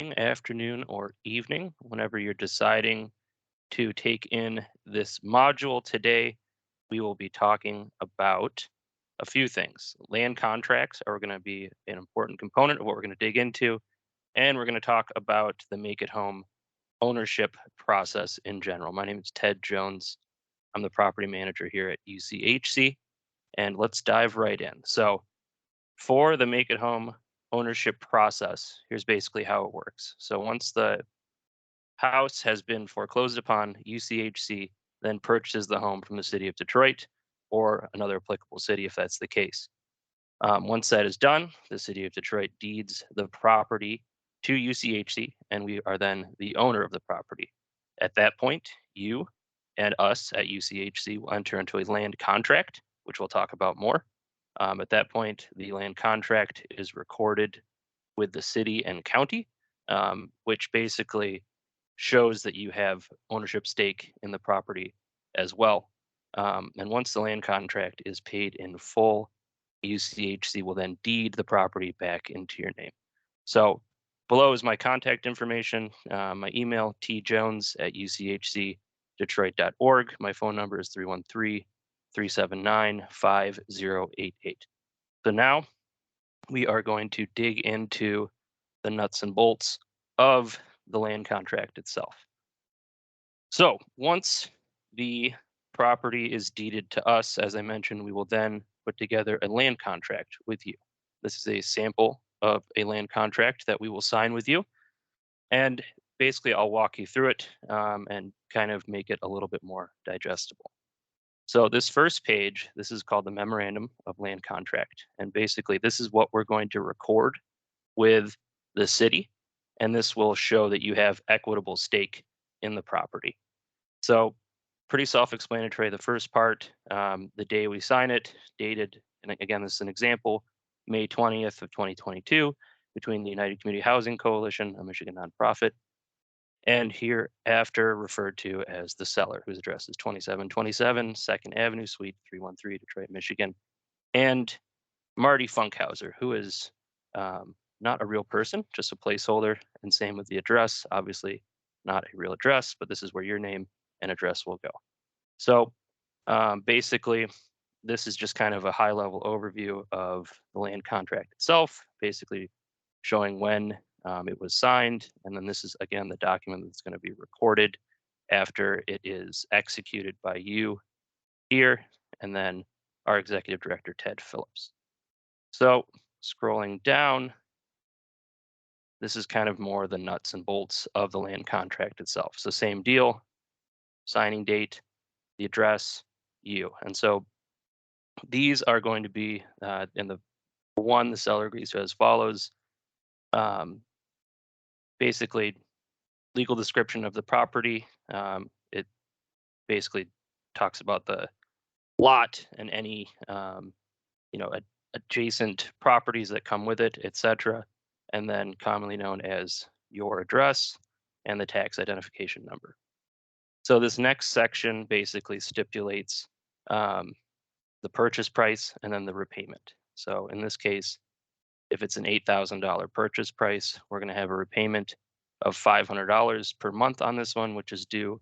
Afternoon, or evening, whenever you're deciding to take in this module today, we will be talking about a few things. Land contracts are going to be an important component of what we're going to dig into, and we're going to talk about the Make It Home ownership process in general. My name is Ted Jones. I'm the property manager here at UCHC, and let's dive right in. So, for the Make It Home ownership process, here's basically how it works. So, once the house has been foreclosed upon, UCHC then purchases the home from the city of Detroit or another applicable city if that's the case. Once that is done, the city of Detroit deeds the property to UCHC, and we are then the owner of the property. At that point, you and us at UCHC will enter into a land contract, which we'll talk about more. At that point, the land contract is recorded with the city and county, which basically shows that you have ownership stake in the property as well. And once the land contract is paid in full, UCHC will then deed the property back into your name. So below is my contact information, my email, tjones@uchcdetroit.org. My phone number is 313-379-5088. So now we are going to dig into the nuts and bolts of the land contract itself. So once the property is deeded to us, as I mentioned, we will then put together a land contract with you. This is a sample of a land contract that we will sign with you. And basically, I'll walk you through it and kind of make it a little bit more digestible. So this first page, this is called the Memorandum of Land Contract. And basically, this is what we're going to record with the city. And this will show that you have equitable stake in the property. So pretty self-explanatory. The first part, the day we sign it, dated, and again, this is an example, May 20th of 2022, between the United Community Housing Coalition, a Michigan nonprofit, and hereafter referred to as the seller, whose address is 2727 2nd Avenue, Suite 313, Detroit, Michigan, and Marty Funkhauser, who is not a real person, just a placeholder, and same with the address. Obviously, not a real address, but this is where your name and address will go. So basically, this is just kind of a high level overview of the land contract itself, basically showing when it was signed. And then this is, again, the document that's going to be recorded after it is executed by you here, and then our executive director, Ted Phillips. So scrolling down, this is kind of more the nuts and bolts of the land contract itself. So same deal, signing date, the address, you. And so these are going to be in the one, the seller agrees to as follows. Um, basically, legal description of the property. It basically talks about the lot and any adjacent properties that come with it, etc. And then commonly known as your address and the tax identification number. So this next section basically stipulates um, the purchase price and then the repayment. So in this case, if it's an $8,000 purchase price, we're going to have a repayment of $500 per month on this one, which is due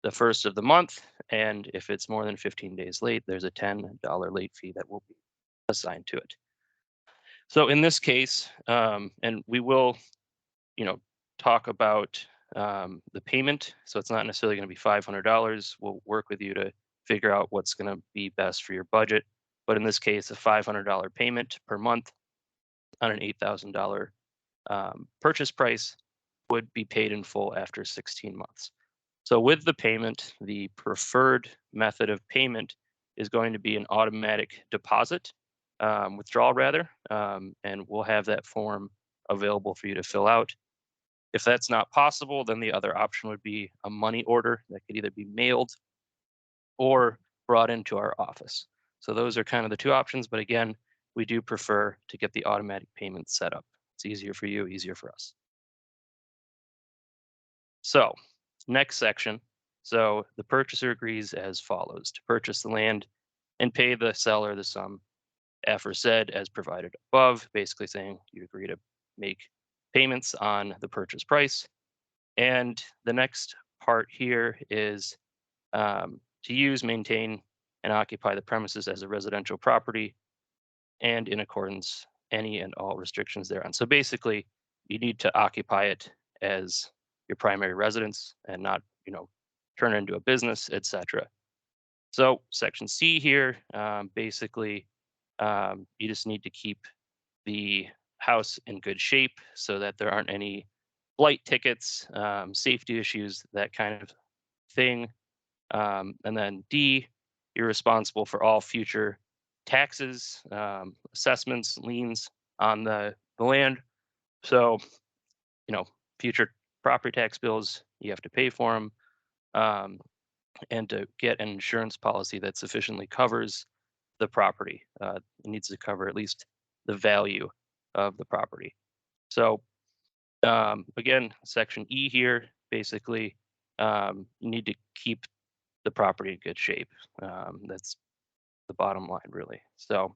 the first of the month. And if it's more than 15 days late, there's a $10 late fee that will be assigned to it. So in this case, and we will, talk about the payment. So it's not necessarily going to be $500. We'll work with you to figure out what's going to be best for your budget. But in this case, a $500 payment per month on an $8,000 purchase price would be paid in full after 16 months. So with the payment, the preferred method of payment is going to be an automatic deposit, withdrawal rather, and we'll have that form available for you to fill out. If that's not possible, then the other option would be a money order that could either be mailed or brought into our office. So those are kind of the two options, but again, we do prefer to get the automatic payment set up. It's easier for you, easier for us. So next section. So the purchaser agrees as follows: to purchase the land and pay the seller the sum aforesaid as provided above, basically saying you agree to make payments on the purchase price. And the next part here is to use, maintain, and occupy the premises as a residential property and in accordance any and all restrictions thereon. So basically, you need to occupy it as your primary residence and not, turn it into a business, etc. So section C here, basically, you just need to keep the house in good shape so that there aren't any blight tickets, safety issues, that kind of thing. And then D, you're responsible for all future taxes, assessments, liens on the land. So, you know, future property tax bills, you have to pay for them. Um, and to get an insurance policy that sufficiently covers the property, it needs to cover at least the value of the property. So, again, section E here, basically, you need to keep the property in good shape. That's the bottom line, really. So,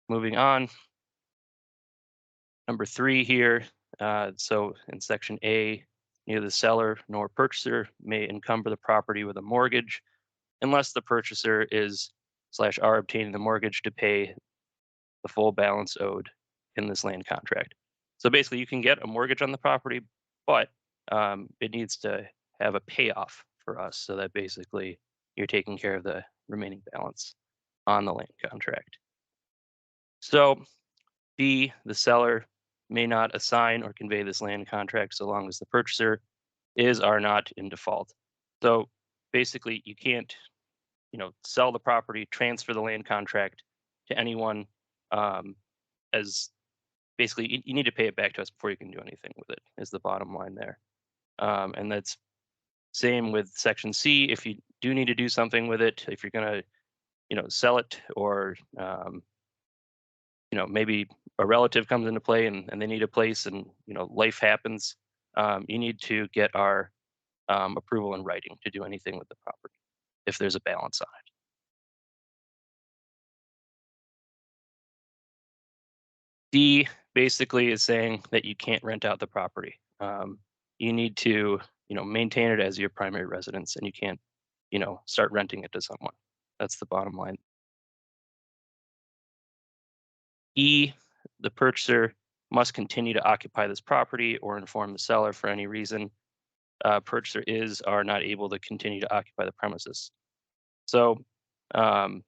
moving on, number 3 here. So, in section A, neither the seller nor purchaser may encumber the property with a mortgage unless the purchaser is/are obtaining the mortgage to pay the full balance owed in this land contract. So basically, you can get a mortgage on the property, but it needs to have a payoff for us, so that basically you're taking care of the remaining balance on the land contract. So B, the seller may not assign or convey this land contract so long as the purchaser are not in default. So basically, you can't, sell the property, transfer the land contract to anyone, as basically you need to pay it back to us before you can do anything with it, is the bottom line there. And that's same with section C. If you do need to do something with it, if you're going to, sell it, or maybe a relative comes into play and they need a place, and life happens, you need to get our approval in writing to do anything with the property if there's a balance on it. D basically is saying that you can't rent out the property. You need to, maintain it as your primary residence, and you can't, start renting it to someone. That's the bottom line. E, the purchaser must continue to occupy this property or inform the seller for any reason purchaser are not able to continue to occupy the premises. So um,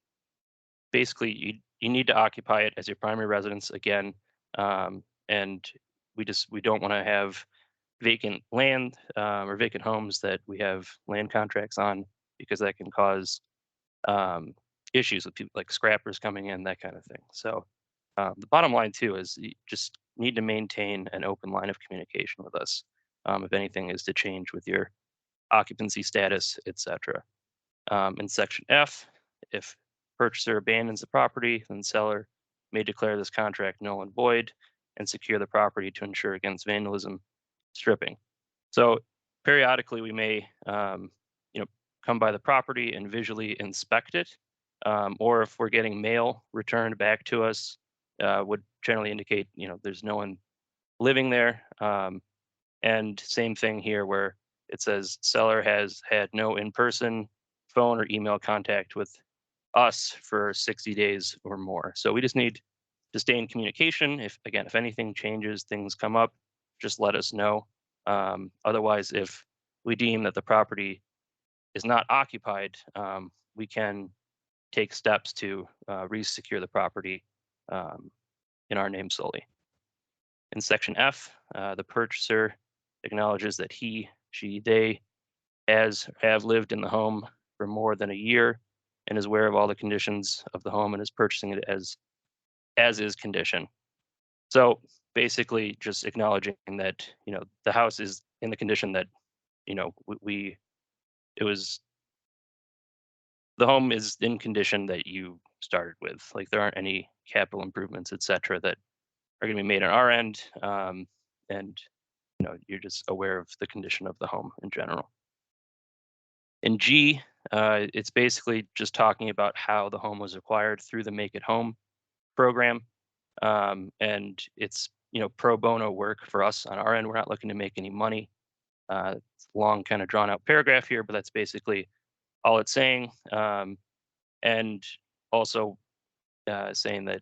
basically, you need to occupy it as your primary residence again, and we don't want to have vacant land or vacant homes that we have land contracts on, because that can cause um, issues with people like scrappers coming in, that kind of thing. So the bottom line too is you just need to maintain an open line of communication with us if anything is to change with your occupancy status, etc. In section F, if purchaser abandons the property, then seller may declare this contract null and void and secure the property to ensure against vandalism, stripping. So periodically, we may, come by the property and visually inspect it, or if we're getting mail returned back to us, would generally indicate, there's no one living there. And same thing here, where it says seller has had no in-person phone or email contact with us for 60 days or more. So we just need to stay in communication. If anything changes, things come up, just let us know. Otherwise, if we deem that the property is not occupied, we can take steps to re-secure the property in our name solely. In section F, the purchaser acknowledges that he, she, they have lived in the home for more than a year and is aware of all the conditions of the home and is purchasing it as is condition. So basically, just acknowledging that the house is in the condition that we it was the home is in condition that you started with. Like, there aren't any capital improvements, etc., that are going to be made on our end, and you're just aware of the condition of the home in general. In G, it's basically just talking about how the home was acquired through the Make It Home program, and it's pro bono work for us on our end. We're not looking to make any money. It's a long, kind of drawn out paragraph here, but that's basically all it's saying. And also saying that,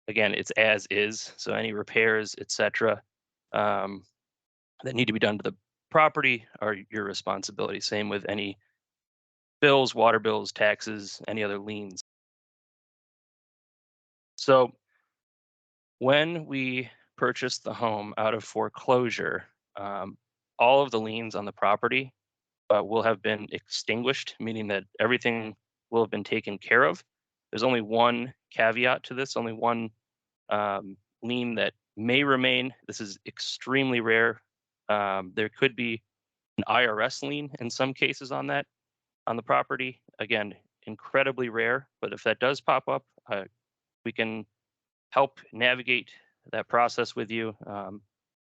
again, it's as is. So any repairs, etc., um, that need to be done to the property are your responsibility. Same with any bills, water bills, taxes, any other liens. So when we purchased the home out of foreclosure, um, all of the liens on the property will have been extinguished, meaning that everything will have been taken care of. There's only one caveat to this, only one lien that may remain. This is extremely rare. There could be an IRS lien in some cases on that, on the property. Again, incredibly rare, but if that does pop up, we can help navigate that process with you.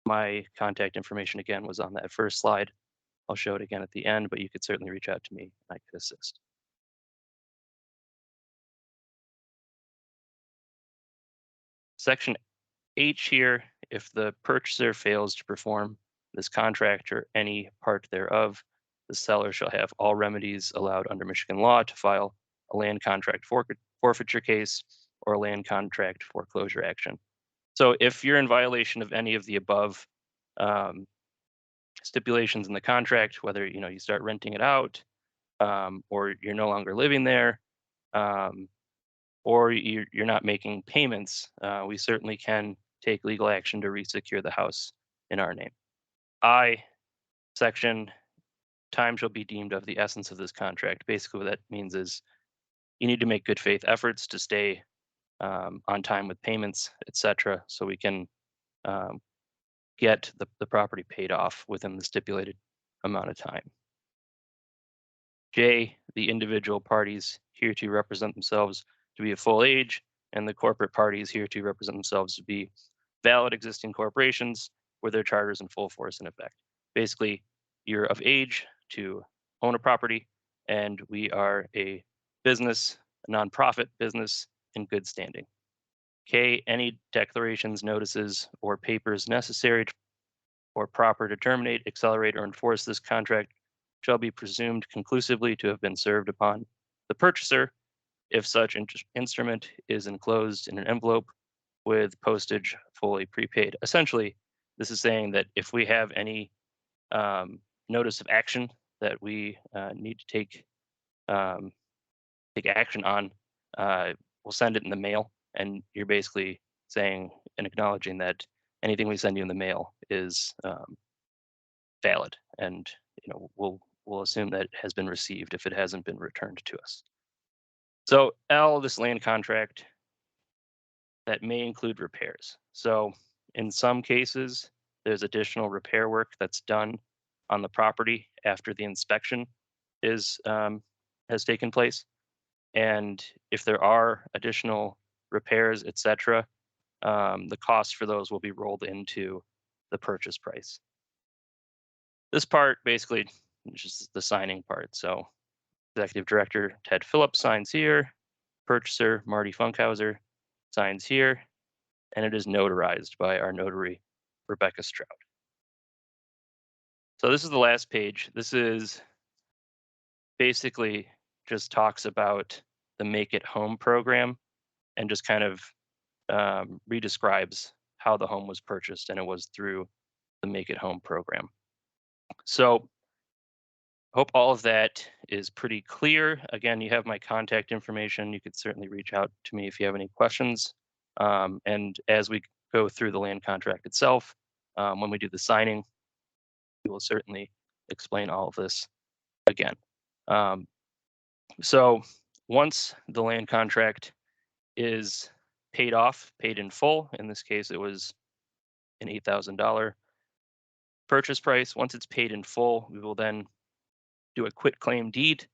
My contact information again was on that first slide. I'll show it again at the end, but you could certainly reach out to me and I could assist. Section H here, if the purchaser fails to perform this contract or any part thereof, the seller shall have all remedies allowed under Michigan law to file a land contract forfeiture case or a land contract foreclosure action. So if you're in violation of any of the above um, stipulations in the contract, whether you start renting it out, or you're no longer living there, um, or you're not making payments, we certainly can take legal action to resecure the house in our name. I, section, time shall be deemed of the essence of this contract. Basically, what that means is you need to make good faith efforts to stay on time with payments, etc., so we can um, get the property paid off within the stipulated amount of time. J, the individual parties here to represent themselves to be of full age, and the corporate parties here to represent themselves to be valid existing corporations with their charters in full force and effect. Basically, you're of age to own a property, and we are a business, a nonprofit business in good standing. K, any declarations, notices, or papers necessary or proper to terminate, accelerate, or enforce this contract shall be presumed conclusively to have been served upon the purchaser if such instrument is enclosed in an envelope with postage fully prepaid. Essentially, this is saying that if we have any notice of action that we need to take action on, we'll send it in the mail, and you're basically saying and acknowledging that anything we send you in the mail is valid, and we'll assume that it has been received if it hasn't been returned to us. So L, this land contract that may include repairs. So in some cases, there's additional repair work that's done on the property after the inspection has taken place. And if there are additional repairs, etc., the cost for those will be rolled into the purchase price. This part basically is just the signing part. So Executive Director Ted Phillips signs here, purchaser Marty Funkhauser signs here, and it is notarized by our notary, Rebecca Stroud. So this is the last page. This is basically just talks about the Make It Home program and just kind of redescribes how the home was purchased, and it was through the Make It Home program. So hope all of that is pretty clear. Again, you have my contact information. You could certainly reach out to me if you have any questions. And as we go through the land contract itself, when we do the signing, we will certainly explain all of this again. So once the land contract is paid off, paid in full, in this case, it was an $8,000 purchase price. Once it's paid in full, we will then do a quitclaim deed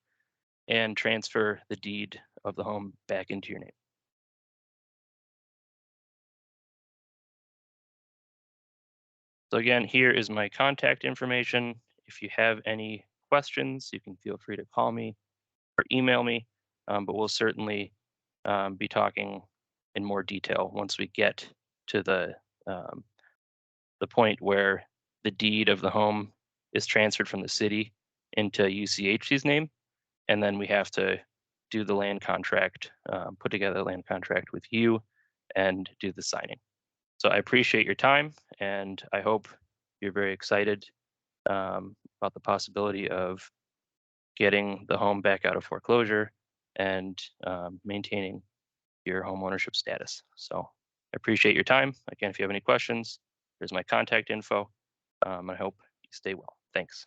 and transfer the deed of the home back into your name. So again, here is my contact information. If you have any questions, you can feel free to call me or email me, but we'll certainly be talking in more detail once we get to the um, the point where the deed of the home is transferred from the city into UCHC's name, and then we have to do the land contract, put together a land contract with you, and do the signing. So I appreciate your time, and I hope you're very excited about the possibility of getting the home back out of foreclosure and maintaining your home ownership status. So I appreciate your time. Again, if you have any questions, there's my contact info. I hope you stay well. Thanks.